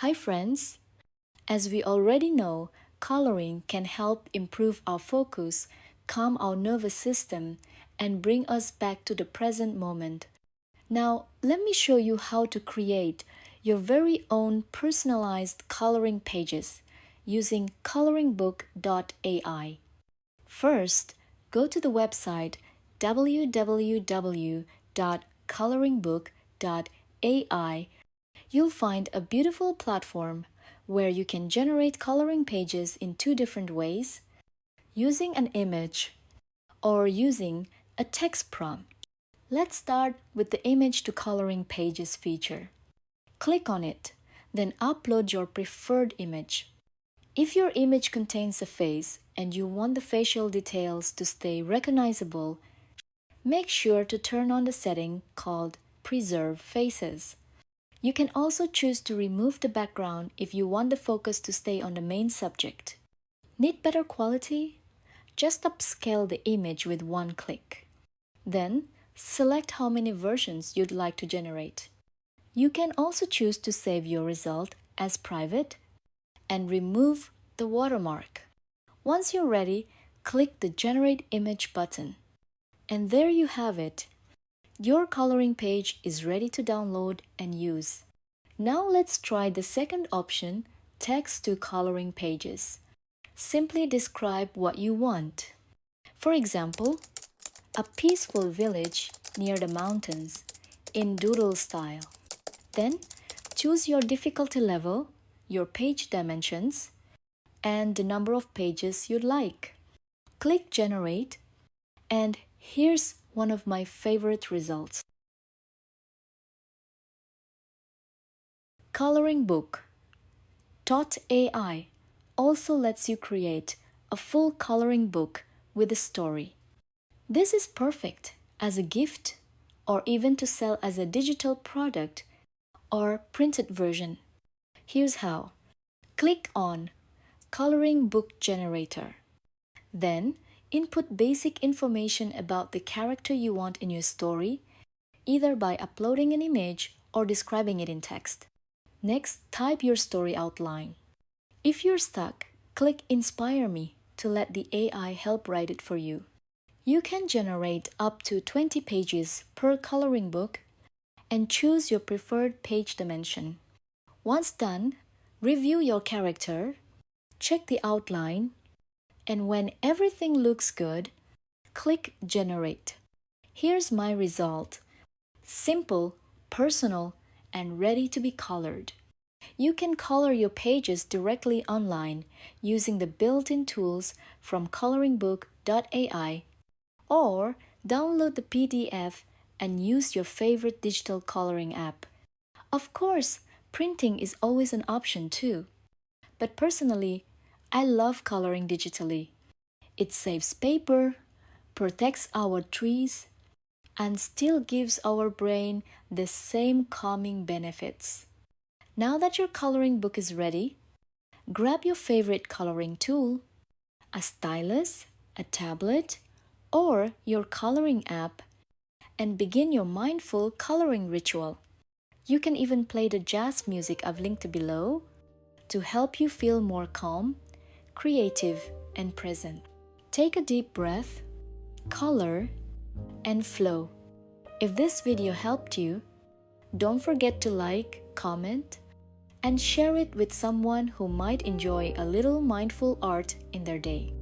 Hi friends! As we already know, coloring can help improve our focus, calm our nervous system, and bring us back to the present moment. Now, let me show you how to create your very own personalized coloring pages using ColoringBook.ai. First, go to the website www.coloringbook.ai. You'll find a beautiful platform where you can generate coloring pages in two different ways, using an image or using a text prompt. Let's start with the image to coloring pages feature. Click on it, then upload your preferred image. If your image contains a face and you want the facial details to stay recognizable, make sure to turn on the setting called Preserve Faces. You can also choose to remove the background if you want the focus to stay on the main subject. Need better quality? Just upscale the image with one click. Then, select how many versions you'd like to generate. You can also choose to save your result as private and remove the watermark. Once you're ready, click the Generate Image button. And there you have it. Your coloring page is ready to download and use. Now let's try the second option, text to coloring pages. Simply describe what you want. For example, a peaceful village near the mountains in doodle style. Then choose your difficulty level, your page dimensions, and the number of pages you'd like. Click Generate, and here's one of my favorite results. ColoringBook.ai also lets you create a full coloring book with a story. This is perfect as a gift or even to sell as a digital product or printed version. Here's how. Click on Coloring Book Generator. Then, input basic information about the character you want in your story, either by uploading an image or describing it in text. Next, type your story outline. If you're stuck, click Inspire Me to let the AI help write it for you. You can generate up to 20 pages per coloring book and choose your preferred page dimension. Once done, review your character, check the outline, and when everything looks good, click Generate. Here's my result. Simple, personal, and ready to be colored. You can color your pages directly online using the built-in tools from ColoringBook.ai or download the PDF and use your favorite digital coloring app. Of course, printing is always an option too. But personally, I love coloring digitally. It saves paper, protects our trees, and still gives our brain the same calming benefits. Now that your coloring book is ready, grab your favorite coloring tool, a stylus, a tablet, or your coloring app, and begin your mindful coloring ritual. You can even play the jazz music I've linked below to help you feel more calm, creative, and present. Take a deep breath, color, and flow. If this video helped you, don't forget to like, comment, and share it with someone who might enjoy a little mindful art in their day.